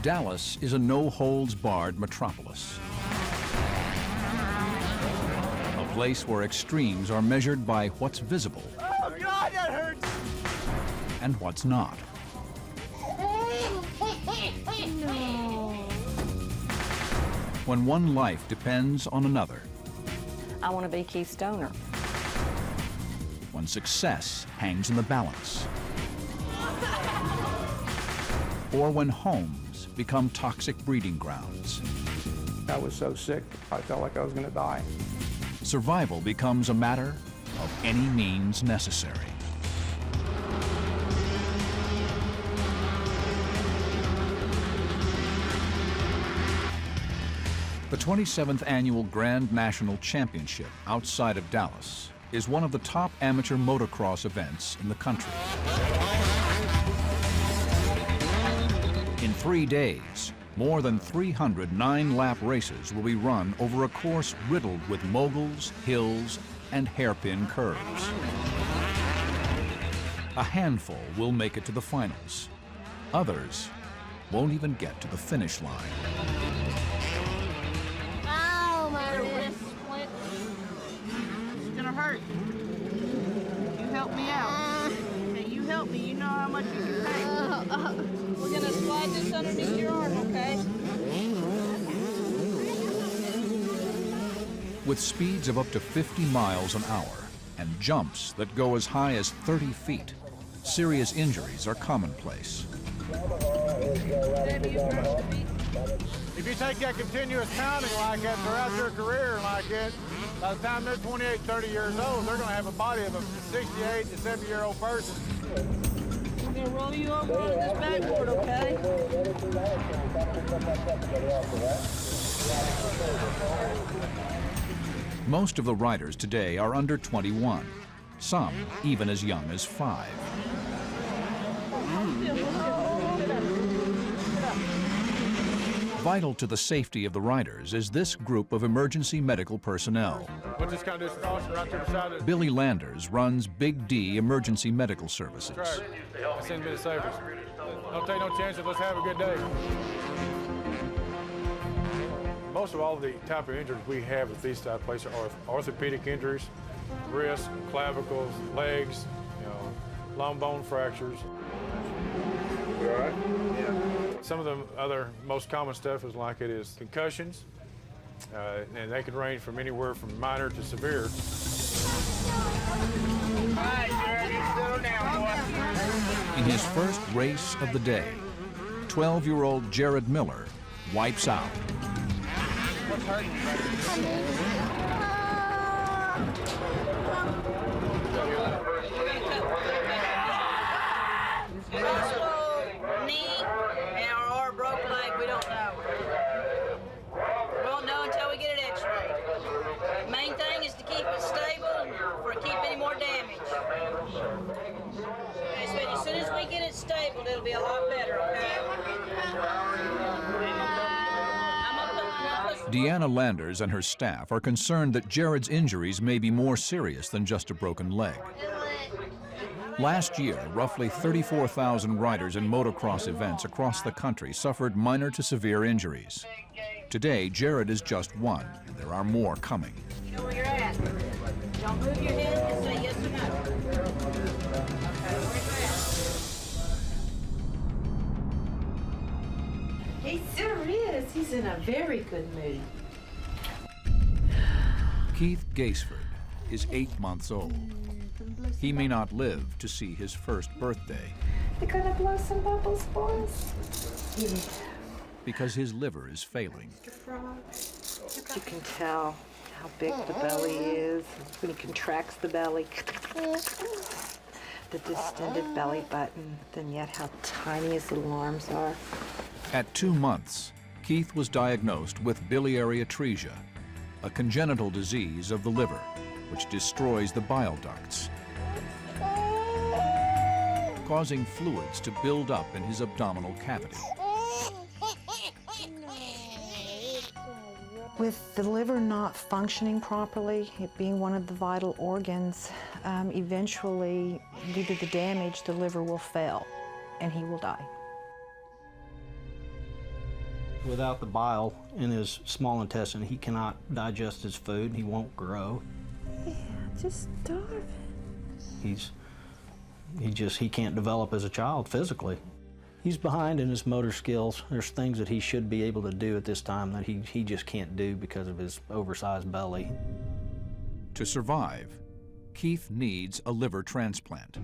Dallas is a no-holds-barred metropolis. A place where extremes are measured by what's visible and what's not. When one life depends on another. I want to be Keith Stoner. When success hangs in the balance. Or when homes become toxic breeding grounds. I was so sick, I felt like I was going to die. Survival becomes a matter of any means necessary. The 27th Annual Grand National Championship outside of Dallas is one of the top amateur motocross events in the country. In 3 days, more than 300 9-lap races will be run over a course riddled with moguls, hills, and hairpin curves. A handful will make it to the finals. Others won't even get to the finish line. Ow, my wrist split. It's gonna hurt. You help me out. Okay, you help me. You know how much you can take. We're gonna slide this underneath your arm, okay? With speeds of up to 50 miles an hour and jumps that go as high as 30 feet, serious injuries are commonplace. If you take that continuous pounding like that throughout your career like that, by the time they're 28, 30 years old, they're going to have a body of a 68 to 70-year-old person. We're gonna roll you over on this backboard, okay? Most of the riders today are under 21, some even as young as 5. Vital to the safety of the riders is this group of emergency medical personnel. We'll just kind of just cross right to the side of Billy Landers runs Big D Emergency Medical Services. That's in the safest. Don't take no chances. Let's have a good day. Most of all of the type of injuries we have at these type of places are orthopedic injuries, wrists, clavicles, legs, long bone fractures. You all right? Yeah. Some of the other most common stuff is like it is concussions, and they can range from anywhere from minor to severe. All right, Jared, you settle down, boy. In his first race of the day, 12-year-old Jared Miller wipes out. What's hurting you, knee or broke leg, we don't know. We won't know until we get it x-rayed. Main thing is to keep it stable or keep any more damage. Okay, so as soon as we get it stable, it'll be a lot better, okay? Deanna Landers and her staff are concerned that Jared's injuries may be more serious than just a broken leg. Last year, roughly 34,000 riders in motocross events across the country suffered minor to severe injuries. Today, Jared is just one, and there are more coming. You know where you're at. Don't move your head and say yes or no. Okay, where you at? He sure is. He's in a very good mood. Keith Gaisford is 8 months old. He may not live to see his first birthday. You gonna blow some bubbles for us? Yeah. Because his liver is failing. You can tell how big the belly is when he contracts the belly. The distended belly button, then yet how tiny his little arms are. At 2 months, Keith was diagnosed with biliary atresia, a congenital disease of the liver, which destroys the bile ducts, causing fluids to build up in his abdominal cavity. With the liver not functioning properly, it being one of the vital organs, eventually, due to the damage, the liver will fail and he will die. Without the bile in his small intestine, he cannot digest his food. He won't grow. Yeah, just starving. He can't develop as a child physically. He's behind in his motor skills. There's things that he should be able to do at this time that he just can't do because of his oversized belly. To survive, Keith needs a liver transplant.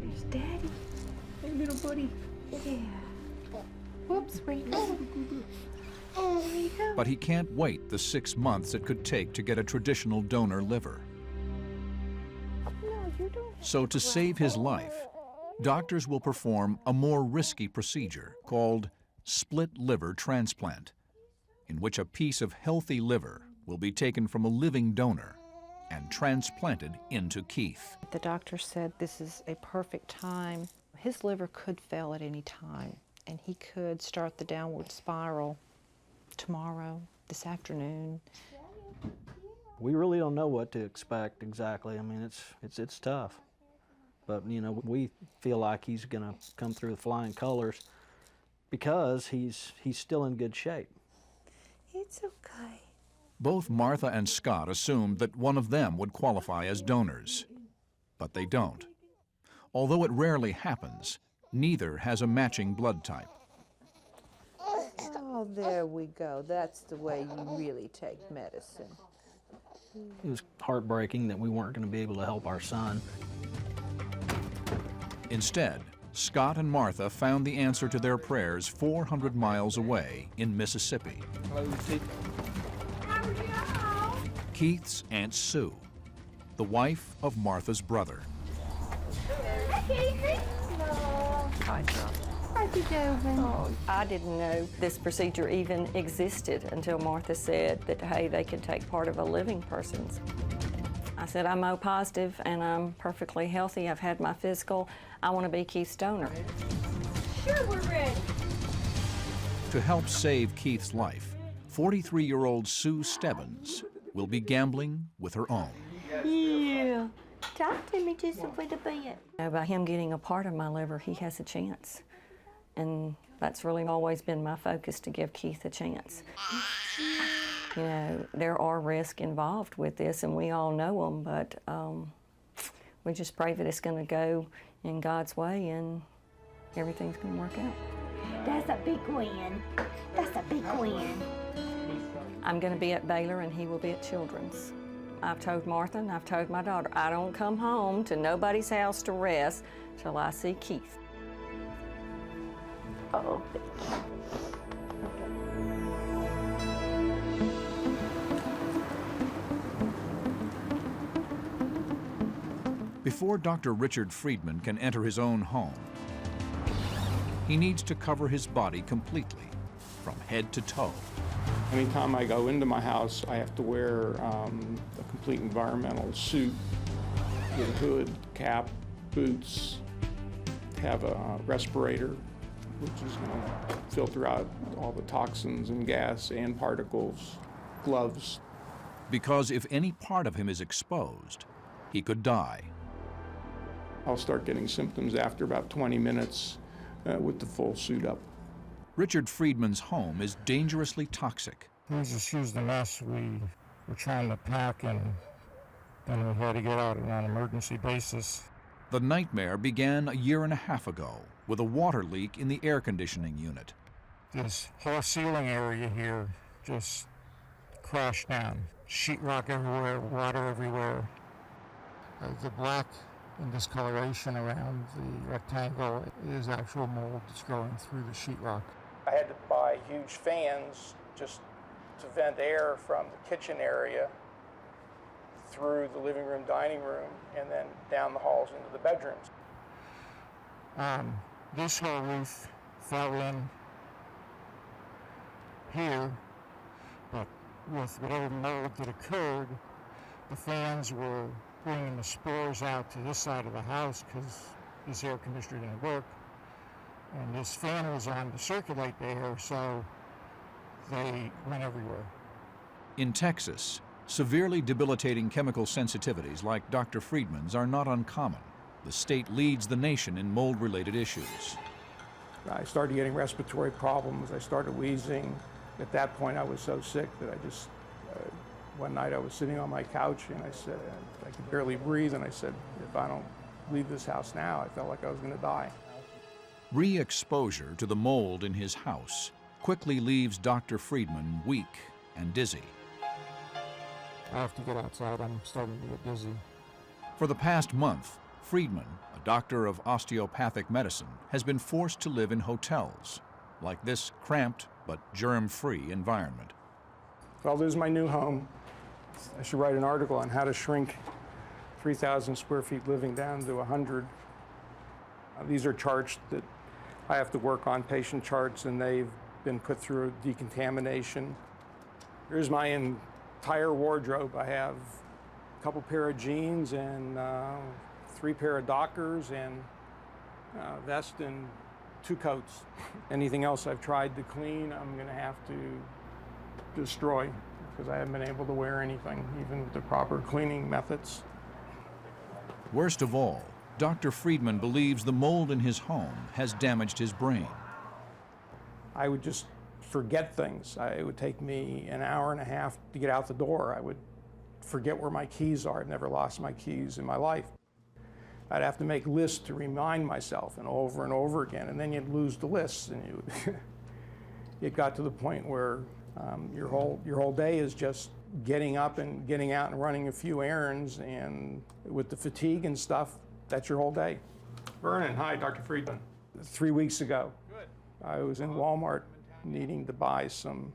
There's Daddy. Hey, little buddy. Yeah. Whoops, where you going? Where you going? But he can't wait the 6 months it could take to get a traditional donor liver. No, you don't. So to save his life, doctors will perform a more risky procedure called split liver transplant, in which a piece of healthy liver will be taken from a living donor and transplanted into Keith. The doctor said this is a perfect time. His liver could fail at any time, and he could start the downward spiral tomorrow, this afternoon. We really don't know what to expect exactly. I mean, it's tough. But, you know, we feel like he's going to come through with flying colors because he's still in good shape. It's okay. Both Martha and Scott assumed that one of them would qualify as donors, but they don't. Although it rarely happens, neither has a matching blood type. Oh, there we go. That's the way you really take medicine. It was heartbreaking that we weren't going to be able to help our son. Instead, Scott and Martha found the answer to their prayers 400 miles away in Mississippi. Keith's Aunt Sue, the wife of Martha's brother. Hi, John. How'd you doing? Oh, I didn't know this procedure even existed until Martha said that, hey, they could take part of a living person's. I said, I'm O positive and I'm perfectly healthy. I've had my physical. I want to be Keith's donor. Sure, we're ready. To help save Keith's life, 43-year-old Sue Stebbins will be gambling with her own. Yeah. Talk to me just a little bit. By him getting a part of my liver, he has a chance. And that's really always been my focus, to give Keith a chance. You know, there are risks involved with this, and we all know them, but we just pray that it's going to go in God's way and everything's going to work out. That's a big win. That's a big win. I'm going to be at Baylor and he will be at Children's. I've told Martha and I've told my daughter, I don't come home to nobody's house to rest till I see Keith. Oh, Before Dr. Richard Friedman can enter his own home, he needs to cover his body completely, from head to toe. Anytime I go into my house, I have to wear a complete environmental suit, with hood, cap, boots, have a respirator, which is going to filter out all the toxins and gas and particles, gloves. Because if any part of him is exposed, he could die. I'll start getting symptoms after about 20 minutes with the full suit up. Richard Friedman's home is dangerously toxic. It was just used a mess. We were trying to pack, and then we had to get out on an emergency basis. The nightmare began a year and a half ago with a water leak in the air conditioning unit. This whole ceiling area here just crashed down. Sheetrock everywhere, water everywhere. The black and discoloration around the rectangle is actual mold that's growing through the sheetrock. I had to buy huge fans just to vent air from the kitchen area through the living room, dining room, and then down the halls into the bedrooms. This whole roof fell in here, but with whatever mold that occurred, the fans were bringing the spores out to this side of the house because this air conditioner didn't work. And this fan was on to circulate the air, so they went everywhere. In Texas, severely debilitating chemical sensitivities like Dr. Friedman's are not uncommon. The state leads the nation in mold-related issues. I started getting respiratory problems. I started wheezing. At that point, I was so sick that I just, one night I was sitting on my couch and I said, I could barely breathe, and I said, if I don't leave this house now, I felt like I was going to die. Re-exposure to the mold in his house quickly leaves Dr. Friedman weak and dizzy. I have to get outside. I'm starting to get dizzy. For the past month, Friedman, a doctor of osteopathic medicine, has been forced to live in hotels, like this cramped but germ-free environment. If I'll lose my new home, I should write an article on how to shrink 3,000 square feet living down to 100. These are charts that I have to work on, patient charts, and they've been put through decontamination. Here's my entire wardrobe. I have a couple pair of jeans and 3 pair of Dockers and a vest and 2 coats. Anything else I've tried to clean, I'm going to have to destroy because I haven't been able to wear anything, even with the proper cleaning methods. Worst of all, Dr. Friedman believes the mold in his home has damaged his brain. I would just forget things. It would take me an hour and a half to get out the door. I would forget where my keys are. I've never lost my keys in my life. I'd have to make lists to remind myself and over again, and then you'd lose the lists, and it got to the point where your whole day is just getting up and getting out and running a few errands, and with the fatigue and stuff, that's your whole day. Vernon, hi, Dr. Friedman. 3 weeks ago, I was in Walmart needing to buy some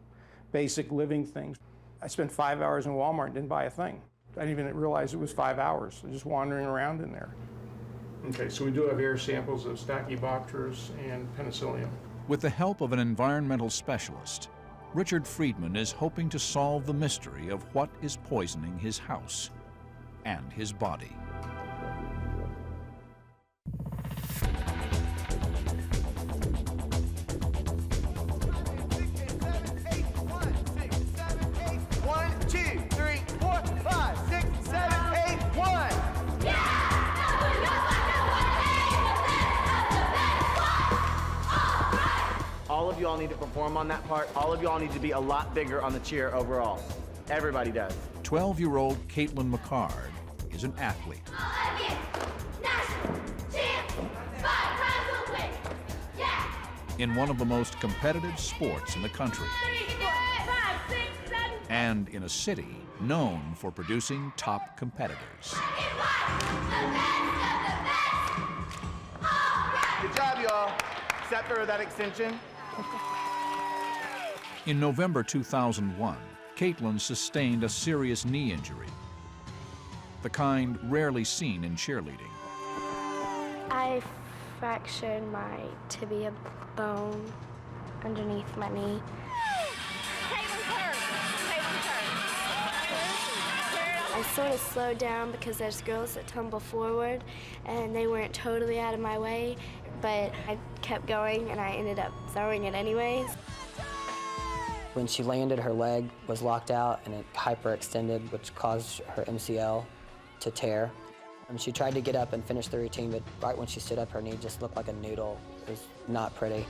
basic living things. I spent 5 hours in Walmart and didn't buy a thing. I didn't even realize it was 5 hours. I was just wandering around in there. Okay, so we do have air samples of Stachybotrys and Penicillium. With the help of an environmental specialist, Richard Friedman is hoping to solve the mystery of what is poisoning his house and his body. All of you all need to perform on that part. All of you all need to be a lot bigger on the cheer overall. Everybody does. 12-year-old Caitlin McCard is an athlete. In one of the most competitive sports in the country. And in a city known for producing top competitors. Good job, y'all. Except for that extension. In November 2001, Caitlin sustained a serious knee injury, the kind rarely seen in cheerleading. I fractured my tibia bone underneath my knee. I sort of slowed down because there's girls that tumble forward and they weren't totally out of my way, but I kept going and I ended up throwing it anyways. When she landed, her leg was locked out and it hyperextended, which caused her MCL to tear. And she tried to get up and finish the routine, but right when she stood up, her knee just looked like a noodle. It was not pretty.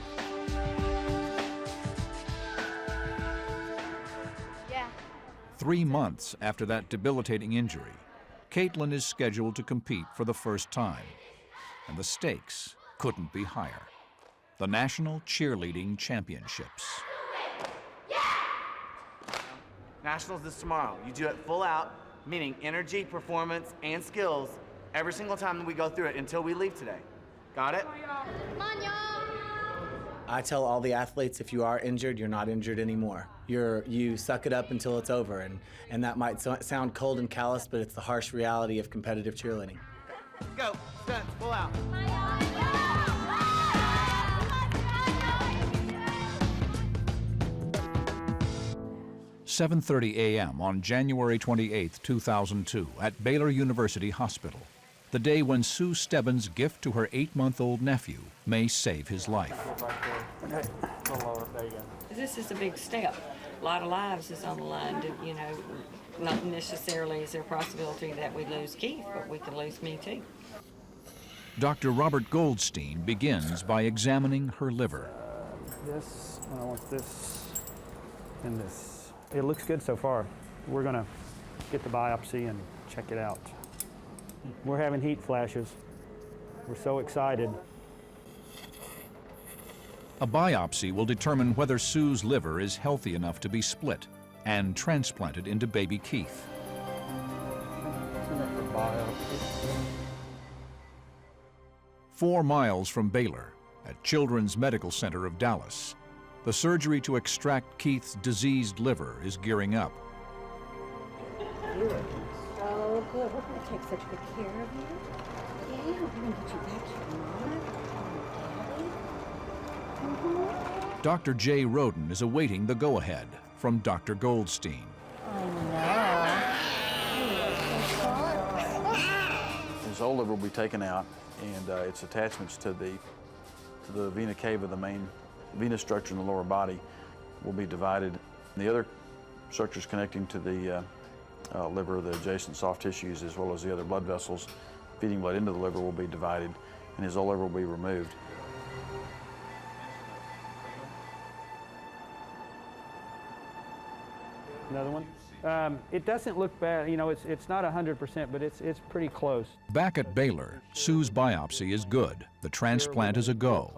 Yeah. 3 months after that debilitating injury, Caitlin is scheduled to compete for the first time, and the stakes couldn't be higher. The National Cheerleading Championships. Nationals is tomorrow. You do it full out, meaning energy, performance, and skills every single time that we go through it until we leave today. Got it? Come on, y'all. I tell all the athletes, if you are injured, you're not injured anymore. You suck it up until it's over, and that might sound cold and callous, but it's the harsh reality of competitive cheerleading. Go, stunts, full out. 7:30 a.m. on January 28, 2002, at Baylor University Hospital, the day when Sue Stebbins' gift to her 8-month-old nephew may save his life. This is a big step. A lot of lives is on the line. You know, not necessarily is there a possibility that we lose Keith, but we can lose me too. Dr. Robert Goldstein begins by examining her liver. I want this And it looks good so far. We're gonna get the biopsy and check it out. We're having heat flashes. We're so excited. A biopsy will determine whether Sue's liver is healthy enough to be split and transplanted into baby Keith. 4 miles from Baylor, at Children's Medical Center of Dallas, the surgery to extract Keith's diseased liver is gearing up. Oh, good. We're going to take such good care of you. Yeah, we're going to get you back to your mama and daddy. Dr. Jay Roden is awaiting the go-ahead from Dr. Goldstein. I know. His whole liver will be taken out, and its attachments to the vena cava, the main venous structure in the lower body, will be divided. The other structures connecting to the liver, the adjacent soft tissues, as well as the other blood vessels feeding blood into the liver, will be divided, and his whole liver will be removed. Another one? It doesn't look bad. You know, it's not 100%, but it's pretty close. Back at Baylor, Sue's biopsy is good. The transplant is a go.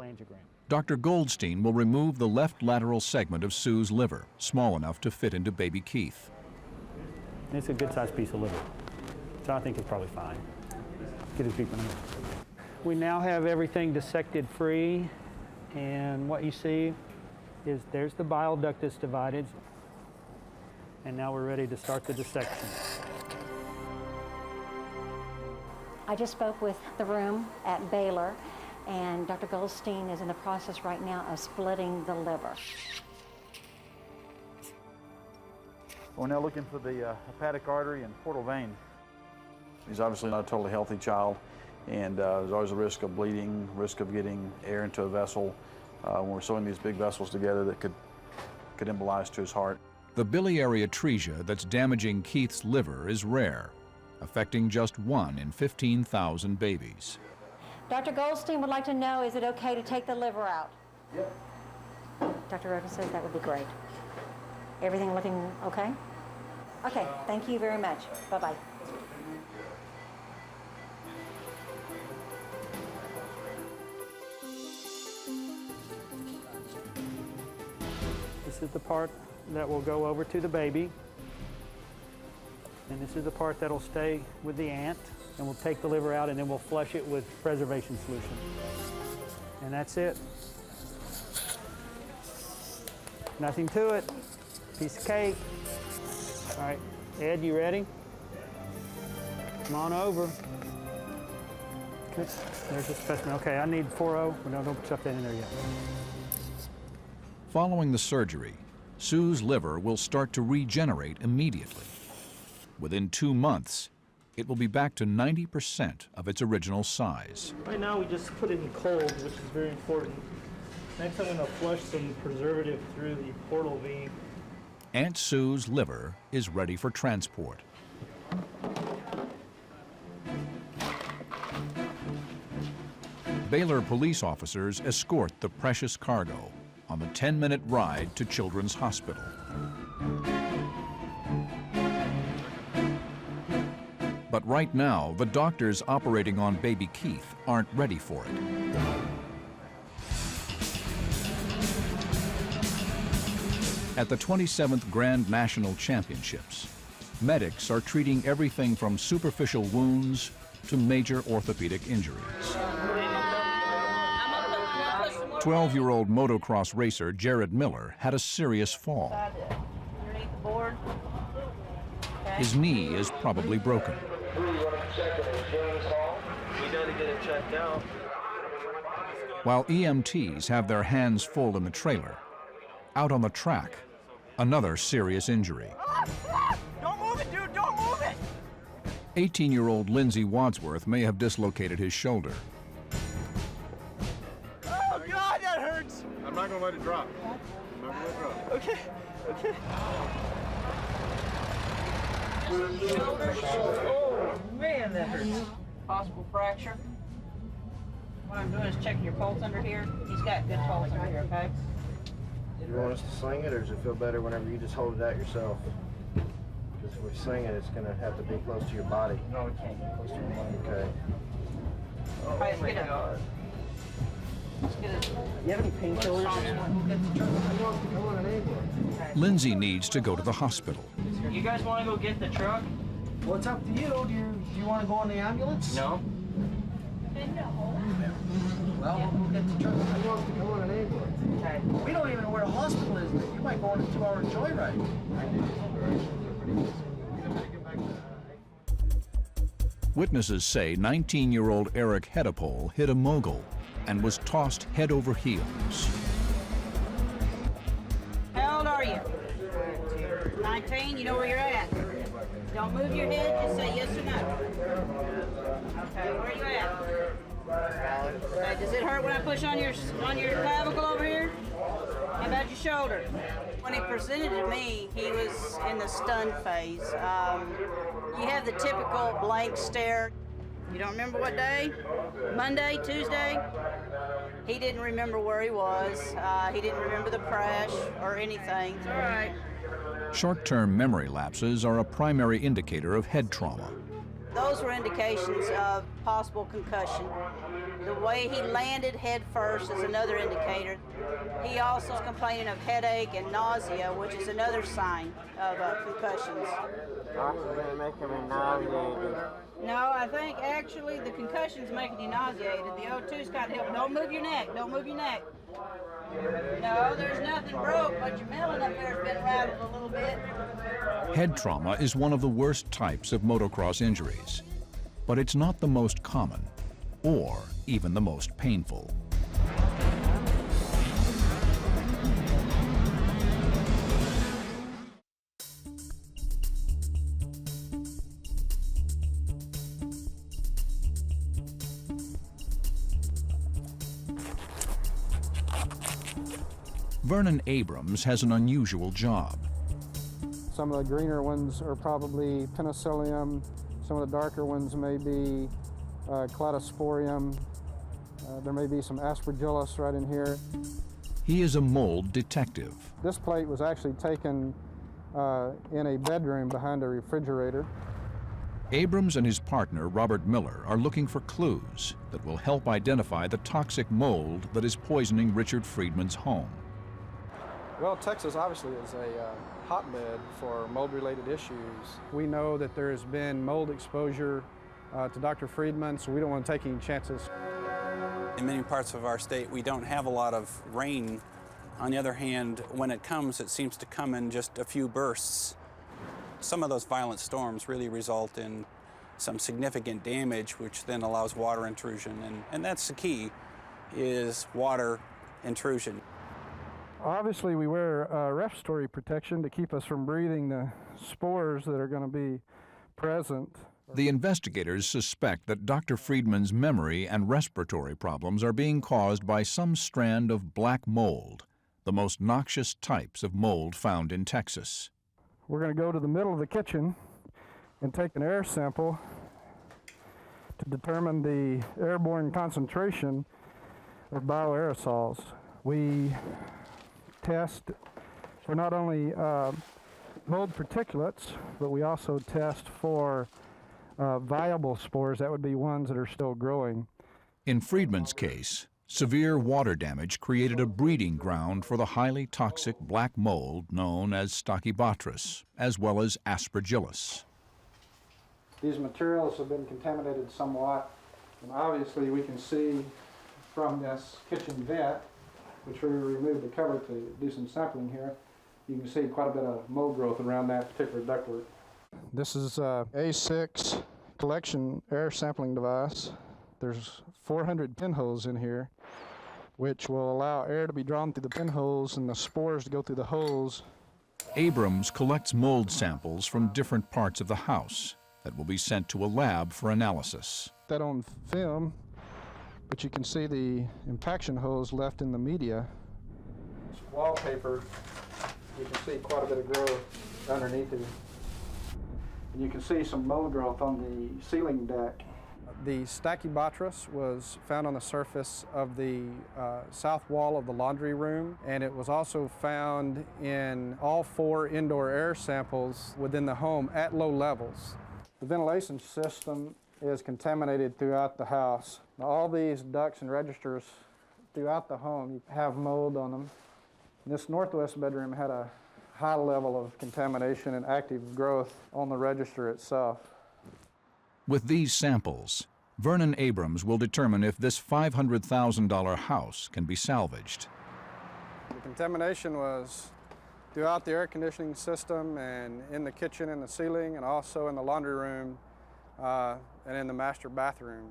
Dr. Goldstein will remove the left lateral segment of Sue's liver, small enough to fit into baby Keith. It's a good-sized piece of liver, so I think it's probably fine. Get his beak in here. We now have everything dissected free, and what you see is there's the bile duct that's divided, and now we're ready to start the dissection. I just spoke with the room at Baylor, and Dr. Goldstein is in the process right now of splitting the liver. We're now looking for the hepatic artery and portal vein. He's obviously not a totally healthy child, and there's always a risk of bleeding, risk of getting air into a vessel when we're sewing these big vessels together that could embolize to his heart. The biliary atresia that's damaging Keith's liver is rare, affecting just 1 in 15,000 babies. Dr. Goldstein would like to know, is it okay to take the liver out? Yep. Dr. Roden says that would be great. Everything looking okay? Okay, thank you very much. Bye-bye. This is the part that will go over to the baby, and this is the part that'll stay with the aunt, and we'll take the liver out and then we'll flush it with preservation solution. And that's it. Nothing to it. Piece of cake. All right, Ed, you ready? Come on over. Good. There's the specimen. Okay, I need 4-0. No, don't stuff that in there yet. Following the surgery, Sue's liver will start to regenerate immediately. Within 2 months, it will be back to 90% of its original size. Right now we just put it in cold, which is very important. Next I'm going to flush some preservative through the portal vein. Aunt Sue's liver is ready for transport. Baylor police officers escort the precious cargo on the 10-minute ride to Children's Hospital. But right now, the doctors operating on baby Keith aren't ready for it. At the 27th Grand National Championships, medics are treating everything from superficial wounds to major orthopedic injuries. 12-year-old motocross racer Jared Miller had a serious fall. Underneath the board. Okay. His knee is probably broken. We got to get it checked out. While EMTs have their hands full in the trailer, out on the track, another serious injury. Don't move it, dude! Don't move it! 18-year-old Lindsey Wadsworth may have dislocated his shoulder. Oh, God, that hurts! I'm not going to let it drop. I'm not going to let it drop. Okay, okay. Oh, man, that hurts. Possible fracture. What I'm doing is checking your pulse under here. He's got good pulse under here, okay? You want us to sling it, or does it feel better whenever you just hold it out yourself? Because if we sling it, it's going to have to be close to your body. No, it can't get close to your body. Okay. All right, get up. You have any painkillers? Lindsay needs to go to the hospital. You guys want to go get the truck? Well, it's up to you. Do you want to go on the ambulance? No. Well, we'll get the truck. Who wants to go on an ambulance? Okay. We don't even know where a hospital is. You might go on a 2-hour joyride. Witnesses say 19-year-old Eric Hedapole hit a mogul and was tossed head over heels. How old are you? 19. You know where you're at. Don't move your head. Just say yes or no. Okay. Where are you at? Okay. Does it hurt when I push on your clavicle over here? How about your shoulder? When he presented to me, he was in the stunned phase. You have the typical blank stare. You don't remember what day? Monday, Tuesday? He didn't remember where he was. He didn't remember the crash or anything. It's all right. Short-term memory lapses are a primary indicator of head trauma. Those were indications of possible concussion. The way he landed head first is another indicator. He also is complaining of headache and nausea, which is another sign of concussions. Oxygen making me nauseated. No, I think actually the concussion's making you nauseated. The O2's got to help. Don't move your neck. Don't move your neck. No, there's nothing broke, but your melon up there has been rattled a little bit. Head trauma is one of the worst types of motocross injuries, but it's not the most common or even the most painful. Vernon Abrams has an unusual job. Some of the greener ones are probably penicillium. Some of the darker ones may be cladosporium. There may be some aspergillus right in here. He is a mold detective. This plate was actually taken in a bedroom behind a refrigerator. Abrams and his partner, Robert Miller, are looking for clues that will help identify the toxic mold that is poisoning Richard Friedman's home. Well, Texas obviously is a hotbed for mold-related issues. We know that there has been mold exposure to Dr. Friedman, so we don't want to take any chances. In many parts of our state, we don't have a lot of rain. On the other hand, when it comes, it seems to come in just a few bursts. Some of those violent storms really result in some significant damage, which then allows water intrusion, and that's the key, is water intrusion. Obviously, we wear respiratory protection to keep us from breathing the spores that are going to be present. The investigators suspect that Dr. Friedman's memory and respiratory problems are being caused by some strand of black mold, the most noxious types of mold found in Texas. We're going to go to the middle of the kitchen and take an air sample to determine the airborne concentration of bioaerosols. We test for not only mold particulates, but we also test for viable spores. That would be ones that are still growing. In Friedman's case, severe water damage created a breeding ground for the highly toxic black mold known as Stachybotrys, as well as Aspergillus. These materials have been contaminated somewhat, and obviously we can see from this kitchen vent, which we removed the cover to do some sampling here, you can see quite a bit of mold growth around that particular ductwork. This is a A6 collection air sampling device. There's 400 pinholes in here, which will allow air to be drawn through the pinholes and the spores to go through the holes. Abrams collects mold samples from different parts of the house that will be sent to a lab for analysis. That on film, but you can see the impaction holes left in the media. This wallpaper, you can see quite a bit of growth underneath it. And you can see some mold growth on the ceiling deck. The Stachybotrys was found on the surface of the south wall of the laundry room, and it was also found in all 4 indoor air samples within the home at low levels. The ventilation system is contaminated throughout the house. All these ducts and registers throughout the home have mold on them. This northwest bedroom had a high level of contamination and active growth on the register itself. With these samples, Vernon Abrams will determine if this $500,000 house can be salvaged. The contamination was throughout the air conditioning system and in the kitchen and the ceiling, and also in the laundry room and in the master bathroom.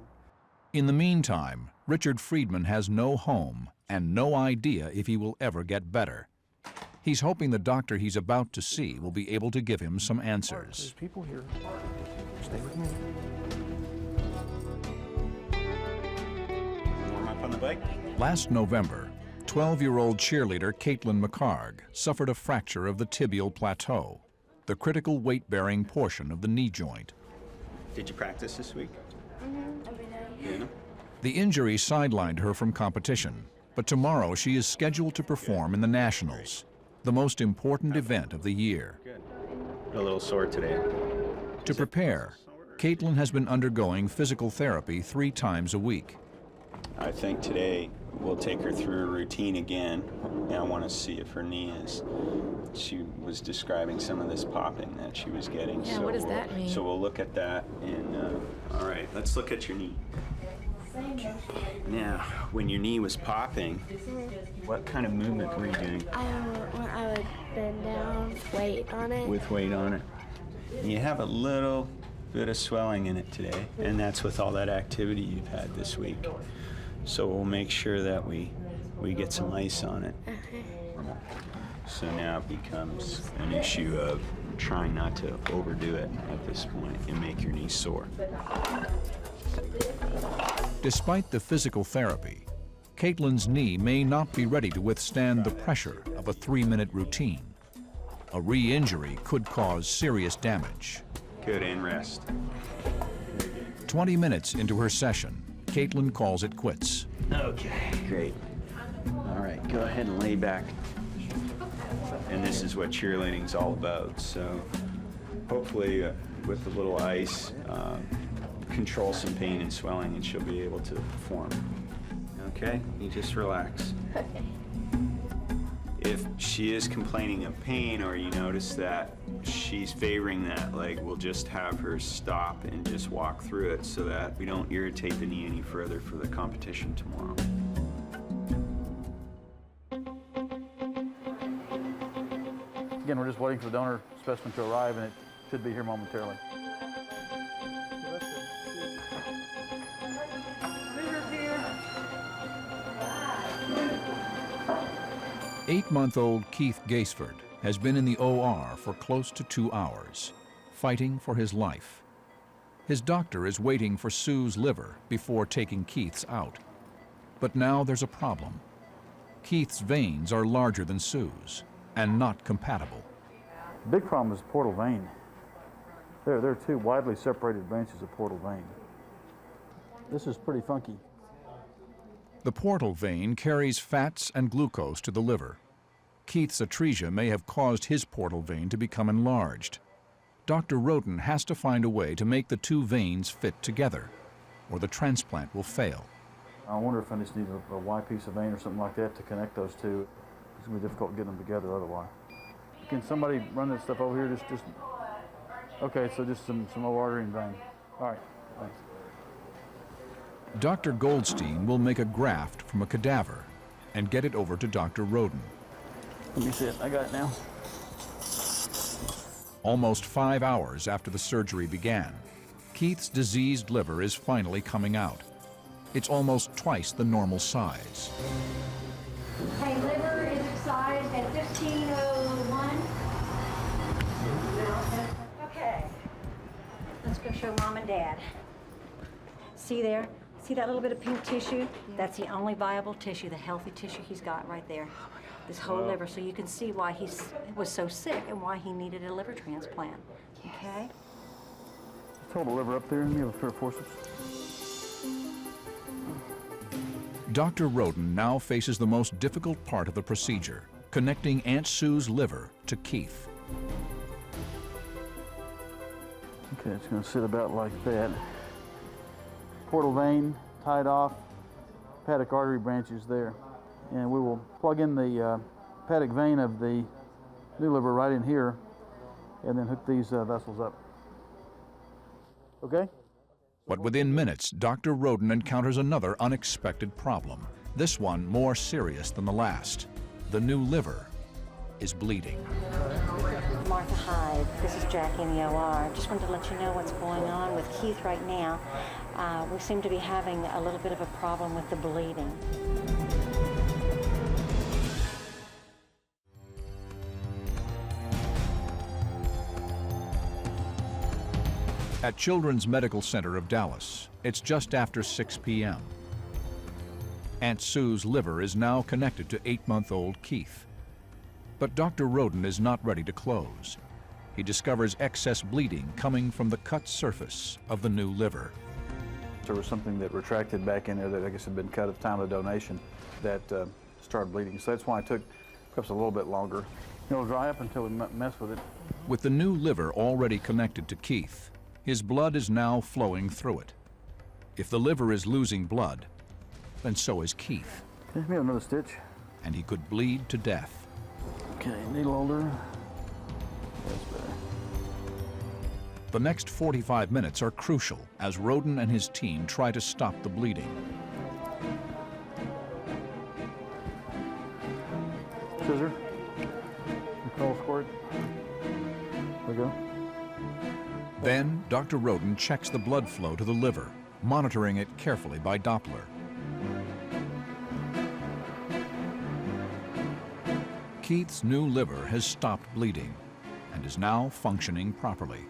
In the meantime, Richard Friedman has no home and no idea if he will ever get better. He's hoping the doctor he's about to see will be able to give him some answers. There's people here. Stay with me. Warm up on the bike? Last November, 12-year-old cheerleader Caitlin McCarg suffered a fracture of the tibial plateau, the critical weight-bearing portion of the knee joint. Did you practice this week? Every day. Yeah. The injury sidelined her from competition, but tomorrow she is scheduled to perform in the Nationals, the most important event of the year. Good. A little sore today. To prepare, Caitlin has been undergoing physical therapy 3 times a week. I think today we'll take her through a routine again, and I want to see if her knee is. She was describing some of this popping that she was getting. Yeah, so what does that mean? So we'll look at that, and all right, let's look at your knee. Now, when your knee was popping, what kind of movement were you doing? When I would bend down with weight on it. With weight on it. You have a little bit of swelling in it today, and that's with all that activity you've had this week. So we'll make sure that we get some ice on it. So now it becomes an issue of trying not to overdo it at this point and make your knee sore. Despite the physical therapy, Caitlin's knee may not be ready to withstand the pressure of a 3-minute routine. A re-injury could cause serious damage. Good, and rest. 20 minutes into her session, Caitlin calls it quits. Okay, great. All right, go ahead and lay back. And this is what cheerleading's all about. So hopefully with a little ice, control some pain and swelling, and she'll be able to perform. Okay, you just relax. If she is complaining of pain, or you notice that she's favoring that leg, we'll just have her stop and just walk through it so that we don't irritate the knee any further for the competition tomorrow. Again, we're just waiting for the donor specimen to arrive, and it should be here momentarily. 8-month-old Keith Gaisford has been in the OR for close to 2 hours, fighting for his life. His doctor is waiting for Sue's liver before taking Keith's out. But now there's a problem. Keith's veins are larger than Sue's and not compatible. The big problem is the portal vein. There are 2 widely separated branches of portal vein. This is pretty funky. The portal vein carries fats and glucose to the liver. Keith's atresia may have caused his portal vein to become enlarged. Dr. Roden has to find a way to make the 2 veins fit together, or the transplant will fail. I wonder if I just need a Y piece of vein or something like that to connect those 2. It's going to be difficult getting them together otherwise. Can somebody run that stuff over here? Just okay, so just some low artery and vein. All right, thanks. Dr. Goldstein will make a graft from a cadaver and get it over to Dr. Roden. Let me see it. I got it now. Almost 5 hours after the surgery began, Keith's diseased liver is finally coming out. It's almost twice the normal size. Okay, liver is sized at 1501. Okay, let's go show Mom and Dad. See there? See that little bit of pink tissue? That's the only viable tissue, the healthy tissue he's got right there. This whole liver, so you can see why he was so sick and why he needed a liver transplant. Okay? Hold the liver up there and you have a pair of forceps. Dr. Roden now faces the most difficult part of the procedure, connecting Aunt Sue's liver to Keith. Okay, it's going to sit about like that. Portal vein tied off, hepatic artery branches there. And we will plug in the hepatic vein of the new liver right in here and then hook these vessels up. Okay? But within minutes, Dr. Roden encounters another unexpected problem, this one more serious than the last. The new liver is bleeding. Martha Hyde, this is Jackie in the OR. Just wanted to let you know what's going on with Keith right now. We seem to be having a little bit of a problem with the bleeding. At Children's Medical Center of Dallas, it's just after 6 p.m. Aunt Sue's liver is now connected to 8-month-old Keith. But Dr. Roden is not ready to close. He discovers excess bleeding coming from the cut surface of the new liver. There was something that retracted back in there that I guess had been cut at the time of the donation that started bleeding. So that's why it took perhaps a little bit longer. It'll dry up until we mess with it. With the new liver already connected to Keith, his blood is now flowing through it. If the liver is losing blood, then so is Keith. Give me another stitch. And he could bleed to death. Okay, needle holder. That's better. The next 45 minutes are crucial as Roden and his team try to stop the bleeding. Scissor. Nicole squirt. There we go. Then, Dr. Roden checks the blood flow to the liver, monitoring it carefully by Doppler. Keith's new liver has stopped bleeding and is now functioning properly.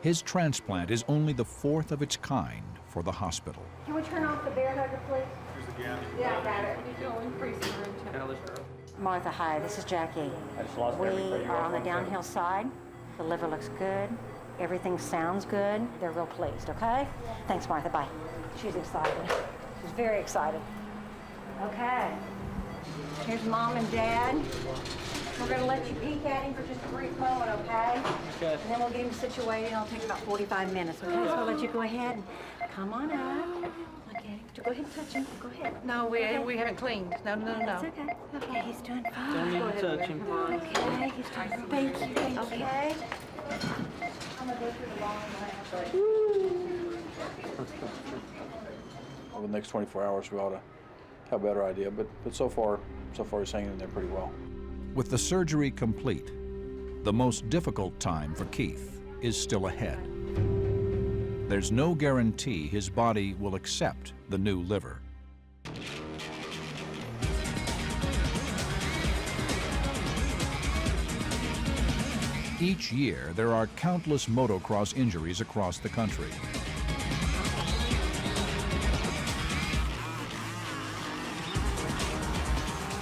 His transplant is only the 4th of its kind for the hospital. Can we turn off the bear hugger, please? Yeah, I got it. Martha, hi, this is Jackie. We are on the downhill side. The liver looks good. Everything sounds good. They're real pleased, okay? Thanks, Martha. Bye. She's excited. She's very excited. Okay. Here's Mom and Dad. We're going to let you peek at him for just a brief moment, okay? Okay. And then we'll get him situated. It'll take about 45 minutes, okay? So I'll let you go ahead and come on up. Look at him. Go ahead and touch him. Go ahead. No, we haven't cleaned. No. It's okay. Okay, he's doing fine. Don't need to touch him. Okay, he's doing fine. Thank you. Okay. I'm going to go through the long way. Over the next 24 hours, we ought to have a better idea, but so far he's hanging in there pretty well. With the surgery complete, the most difficult time for Keith is still ahead. There's no guarantee his body will accept the new liver. Each year, there are countless motocross injuries across the country.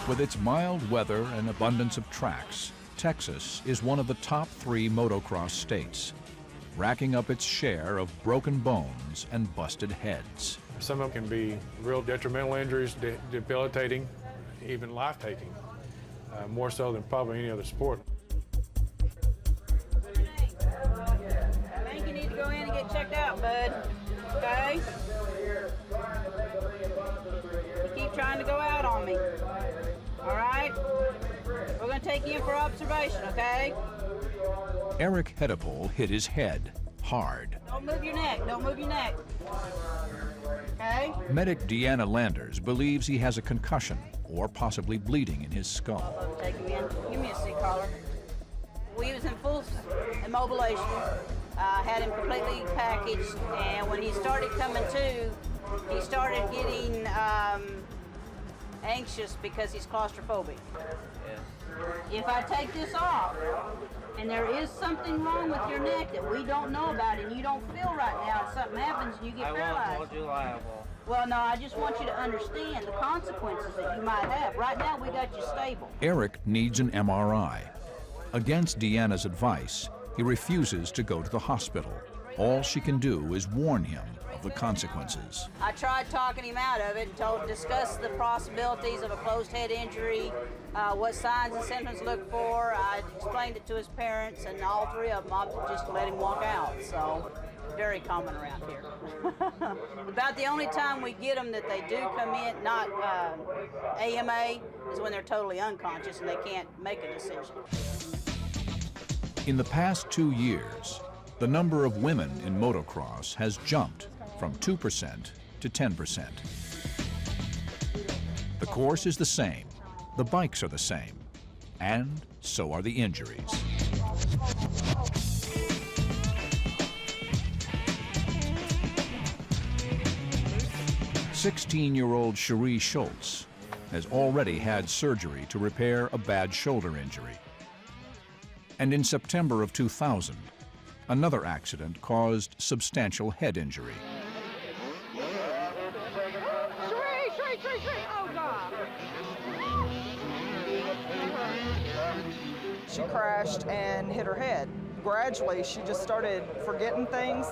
With its mild weather and abundance of tracks, Texas is one of the top 3 motocross states, racking up its share of broken bones and busted heads. Some of them can be real detrimental injuries, debilitating, even life-taking, more so than probably any other sport. I think you need to go in and get checked out, bud. Okay? You keep trying to go out on me. All right? We're going to take you in for observation, okay? Eric Hedepole hit his head hard. Don't move your neck. Don't move your neck. Okay? Medic Deanna Landers believes he has a concussion or possibly bleeding in his skull. Take him in. Give me a seat collar. We was in full immobilization. Had him completely packaged, and when he started coming to, he started getting anxious because he's claustrophobic. If I take this off, and there is something wrong with your neck that we don't know about and you don't feel right now, and something happens and you get paralyzed. I won't hold you liable. Well, no, I just want you to understand the consequences that you might have. Right now, we got you stable. Eric needs an MRI. Against Deanna's advice, he refuses to go to the hospital. All she can do is warn him of the consequences. I tried talking him out of it and discussed the possibilities of a closed head injury, what signs and symptoms look for. I explained it to his parents, and all three of them opted just to let him walk out. So, very common around here. About the only time we get them that they do come in, not AMA, is when they're totally unconscious and they can't make a decision. In the past 2 years, the number of women in motocross has jumped from 2% to 10%. The course is the same, the bikes are the same, and so are the injuries. 16-year-old Cherie Schultz has already had surgery to repair a bad shoulder injury. And in September of 2000, another accident caused substantial head injury. Oh, God. She crashed and hit her head. Gradually, she just started forgetting things.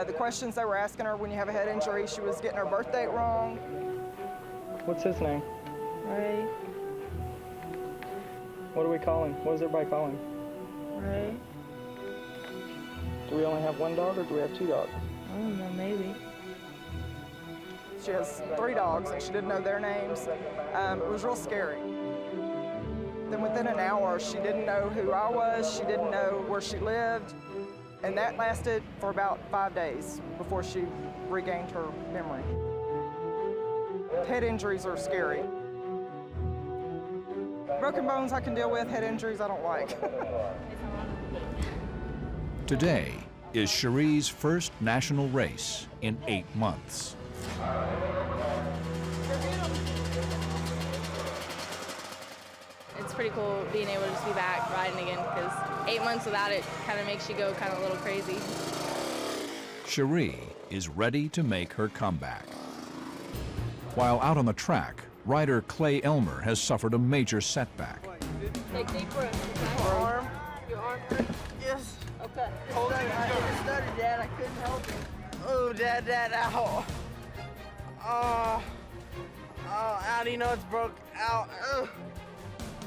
The questions they were asking her when you have a head injury, she was getting her birth date wrong. What's his name? Ray. What do we call him? What does everybody call him? Ray. Do we only have one dog or do we have two dogs? I don't know, maybe. She has 3 dogs and she didn't know their names. It was real scary. Then within an hour, she didn't know who I was, she didn't know where she lived, and that lasted for about 5 days before she regained her memory. Head injuries are scary. Broken bones I can deal with, head injuries I don't like. Today is Cherie's first national race in 8 months. It's pretty cool being able to just be back riding again, because 8 months without it kind of makes you go kind of a little crazy. Cherie is ready to make her comeback. While out on the track, rider Clay Elmer has suffered a major setback. Take deep breath. Your arm. Your arm. Yes. Okay. Hold it. I just started, Dad. I couldn't help it. Oh, Dad, ow. Oh, how do you know it's broke? Ow.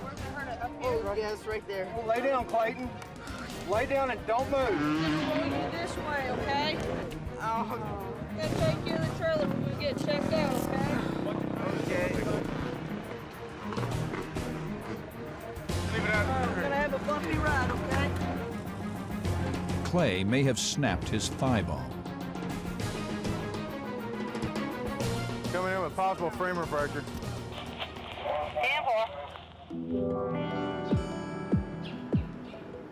Where's it hurt? Up here? Oh, yes, right there. Well, lay down, Clayton. Lay down and don't move. Going you this way, okay? Oh. I'm gonna take you to the trailer. We're gonna get checked out, okay? Okay. We're gonna have a bumpy ride, okay? Clay may have snapped his thigh bone. Coming in with possible femur fracture.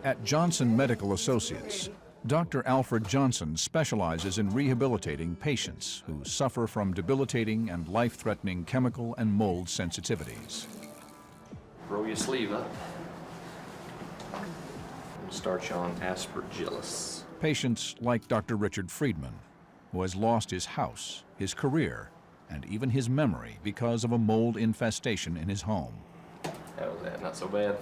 At Johnson Medical Associates, Dr. Alfred Johnson specializes in rehabilitating patients who suffer from debilitating and life-threatening chemical and mold sensitivities. Roll your sleeve up. Start you on aspergillus. Patients like Dr. Richard Friedman, who has lost his house, his career, and even his memory because of a mold infestation in his home. How was that? Not so bad.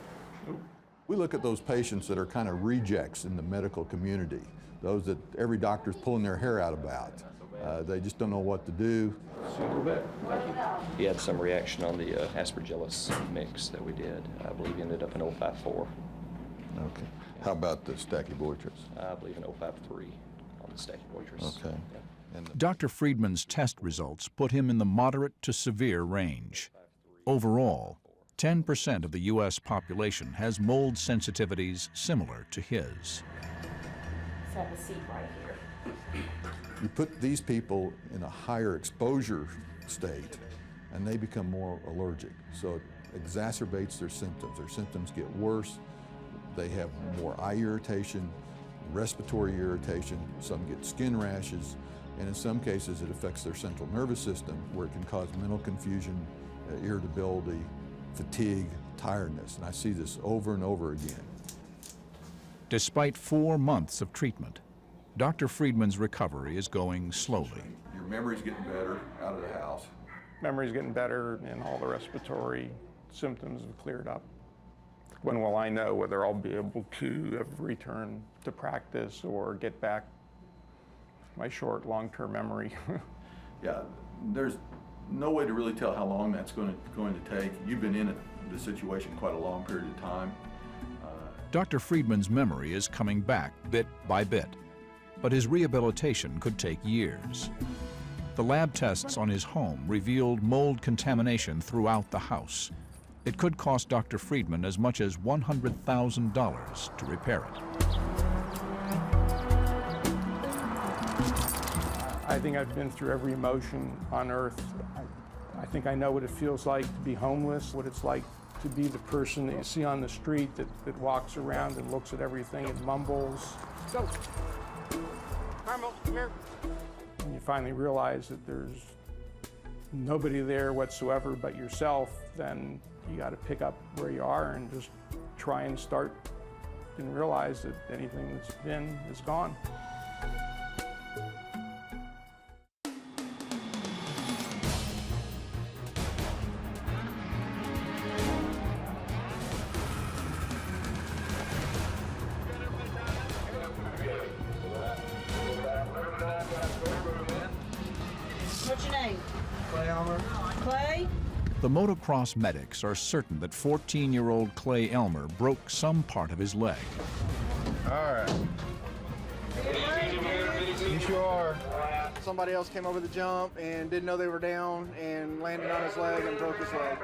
We look at those patients that are kind of rejects in the medical community, those that every doctor's pulling their hair out about. They just don't know what to do. Super bad. Thank you. He had some reaction on the aspergillus mix that we did. I believe he ended up in 054. Okay. How about the stachyboitrys? I believe in 053 on the stachyboitrys. Okay. Yeah. Dr. Friedman's test results put him in the moderate to severe range. Overall, 10% of the U.S. population has mold sensitivities similar to his. Let's have a seat right here. You put these people in a higher exposure state and they become more allergic. So it exacerbates their symptoms. Their symptoms get worse. They have more eye irritation, respiratory irritation. Some get skin rashes. And in some cases, it affects their central nervous system where it can cause mental confusion, irritability, fatigue, tiredness. And I see this over and over again. Despite 4 months of treatment, Dr. Friedman's recovery is going slowly. Your memory's getting better out of the house. Memory's getting better and all the respiratory symptoms have cleared up. When will I know whether I'll be able to return to practice or get back my short, long-term memory. Yeah, there's no way to really tell how long that's going to take. You've been in the situation quite a long period of time. Dr. Friedman's memory is coming back bit by bit, but his rehabilitation could take years. The lab tests on his home revealed mold contamination throughout the house. It could cost Dr. Friedman as much as $100,000 to repair it. I think I've been through every emotion on earth. I think I know what it feels like to be homeless, what it's like to be the person that you see on the street that walks around and looks at everything and mumbles. Go. Carmel, come here. And you finally realize that there's nobody there whatsoever but yourself, then you got to pick up where you are and just try and start and realize that anything that's been is gone. What's your name? Clay Elmer. Clay? The motocross medics are certain that 14-year-old Clay Elmer broke some part of his leg. All right. You sure are. Somebody else came over the jump and didn't know they were down and landed on his leg and broke his leg.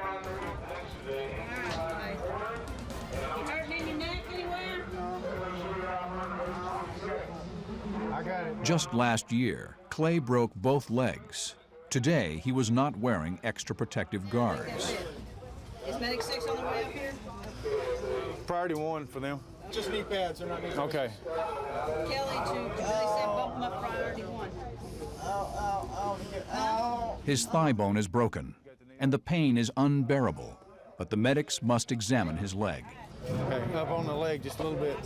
You hurting in your neck anywhere? I got it. Just last year, Clay broke both legs. Today, he was not wearing extra protective guards. Is Medic 6 on the way up here? Priority 1 for them. Just knee pads, they're not knee pads. Okay. Kelly to, they said bump them up priority 1. His thigh bone is broken, and the pain is unbearable, but the medics must examine his leg. Okay, up on the leg just a little bit.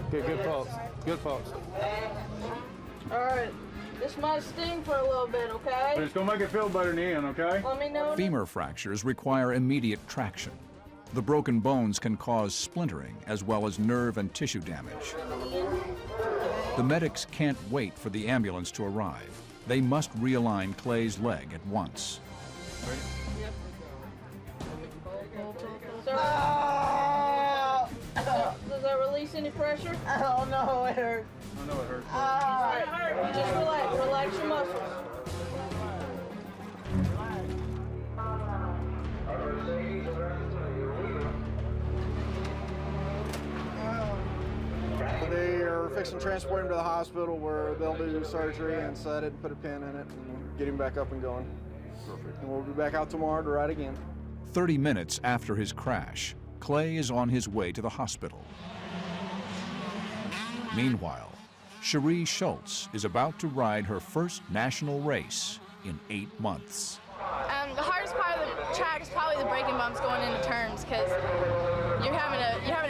Good pulse. Good pulse. All right. This might sting for a little bit, okay? But it's gonna make it feel better in the end, okay? Let me know. Femur fractures require immediate traction. The broken bones can cause splintering as well as nerve and tissue damage. The medics can't wait for the ambulance to arrive. They must realign Clay's leg at once. Does that release any pressure? Oh no, it hurt. I know it hurts. It's not hurt. You just relax. Relax your muscles. They are fixing to transport him to the hospital where they'll do surgery and set it, put a pin in it, and get him back up and going. Perfect. And we'll be back out tomorrow to ride again. 30 minutes after his crash, Clay is on his way to the hospital. Meanwhile, Cherie Schultz is about to ride her first national race in 8 months. The hardest part of the track is probably the braking bumps going into turns, because you're having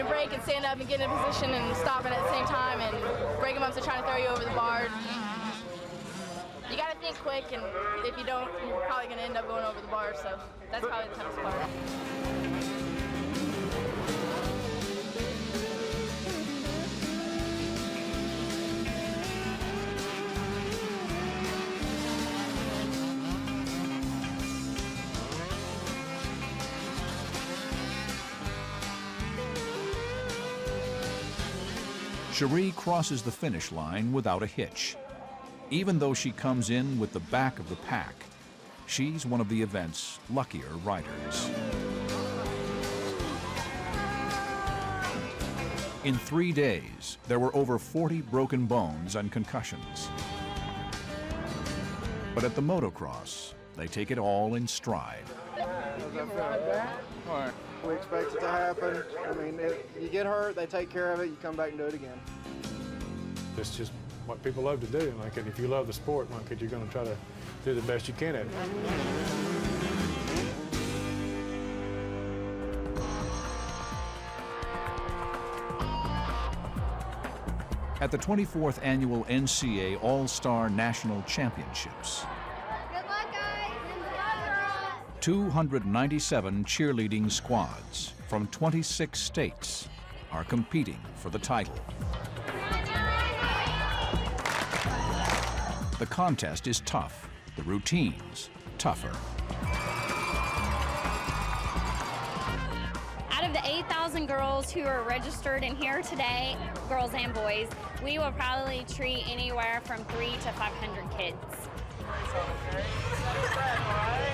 to brake and stand up and get in a position and stop it at the same time, and braking bumps are trying to throw you over the bar. You got to think quick, and if you don't, you're probably going to end up going over the bar, so that's probably the toughest part. Cherie crosses the finish line without a hitch. Even though she comes in with the back of the pack, she's one of the event's luckier riders. In 3 days, there were over 40 broken bones and concussions. But at the motocross, they take it all in stride. All right. We expect it to happen. I mean, if you get hurt, they take care of it, you come back and do it again. It's just what people love to do. Like, and if you love the sport, like, you're going to try to do the best you can at it. At the 24th Annual NCA All-Star National Championships, 297 cheerleading squads from 26 states are competing for the title. The contest is tough, the routines tougher. Out of the 8,000 girls who are registered in here today, girls and boys, we will probably treat anywhere from 300 to 500 kids.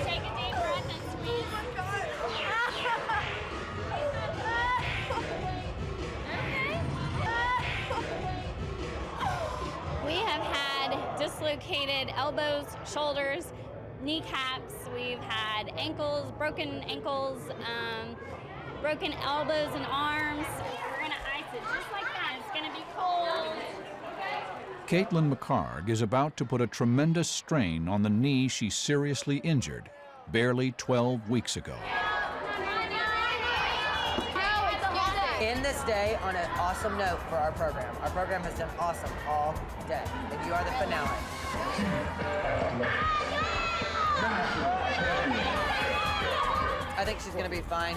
Take a deep breath and squeeze. We have had dislocated elbows, shoulders, kneecaps. We've had ankles, broken elbows and arms. We're gonna ice it just like that. It's gonna be cold. Caitlin McCarg is about to put a tremendous strain on the knee she seriously injured barely 12 weeks ago. End this day on an awesome note for our program. Our program has done awesome all day, and you are the finale. I think she's gonna be fine.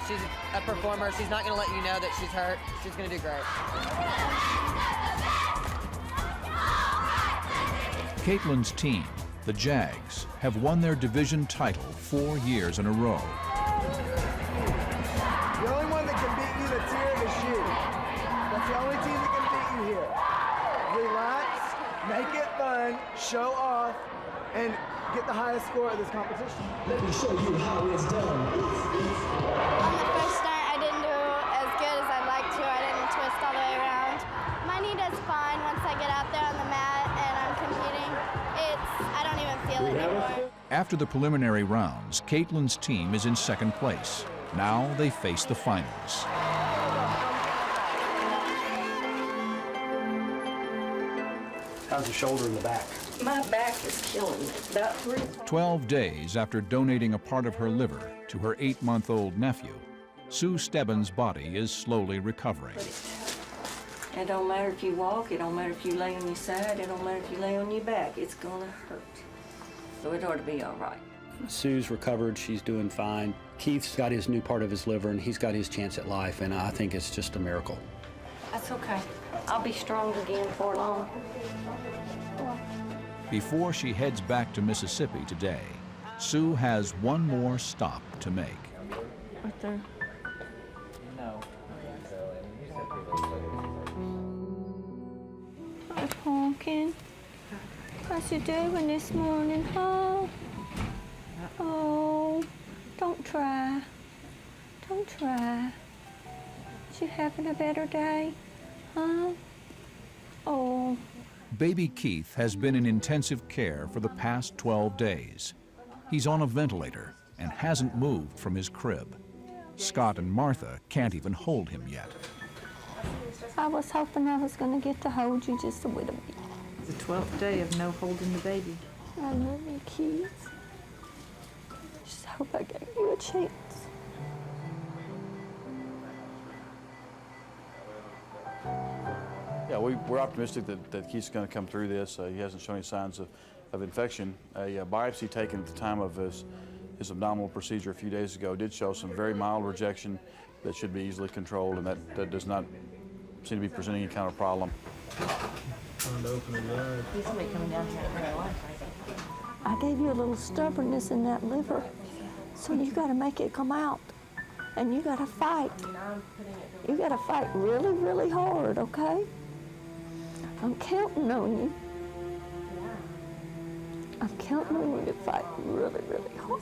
She's a performer. She's not gonna let you know that she's hurt. She's gonna do great. Caitlin's team, the Jags, have won their division title 4 years in a row. The only one that can beat you that's here is you. That's the only team that can beat you here. Relax, make it fun, show off, and get the highest score of this competition. Let me show you how it's done. On the first start, I didn't do as good as I'd like to. I didn't twist all the way around. My knee does fine once I get out there on the mat and I'm competing. I don't even feel it anymore. After the preliminary rounds, Caitlin's team is in second place. Now they face the finals. How's the shoulder in the back? My back is killing me. About 12 days after donating a part of her liver to her 8-month-old nephew, Sue Stebbins' body is slowly recovering. It don't matter if you walk, it don't matter if you lay on your side, it don't matter if you lay on your back, it's gonna hurt. So it ought to be all right. Sue's recovered, she's doing fine. Keith's got his new part of his liver and he's got his chance at life, and I think it's just a miracle. That's okay. I'll be strong again before long. Before she heads back to Mississippi today, Sue has one more stop to make. Right there. No. Hi, Pumpkin. How's you doing this morning, huh? Oh, don't try. Don't try. You having a better day, huh? Oh. Baby Keith has been in intensive care for the past 12 days. He's on a ventilator and hasn't moved from his crib. Scott and Martha can't even hold him yet. I was hoping I was going to get to hold you just a little bit. It's the 12th day of no holding the baby. I love you, Keith. Just hope I gave you a chance. Yeah, we're optimistic that Keith's going to come through this. He hasn't shown any signs of infection. A biopsy taken at the time of his abdominal procedure a few days ago did show some very mild rejection that should be easily controlled, and that does not seem to be presenting any kind of problem. Trying to open his eyes. He's going to be coming down here in real life, I think. I gave you a little stubbornness in that liver, so you got to make it come out, and you got to fight. You got to fight really, really hard, okay? I'm counting on you. I'm counting on you to fight really, really hard.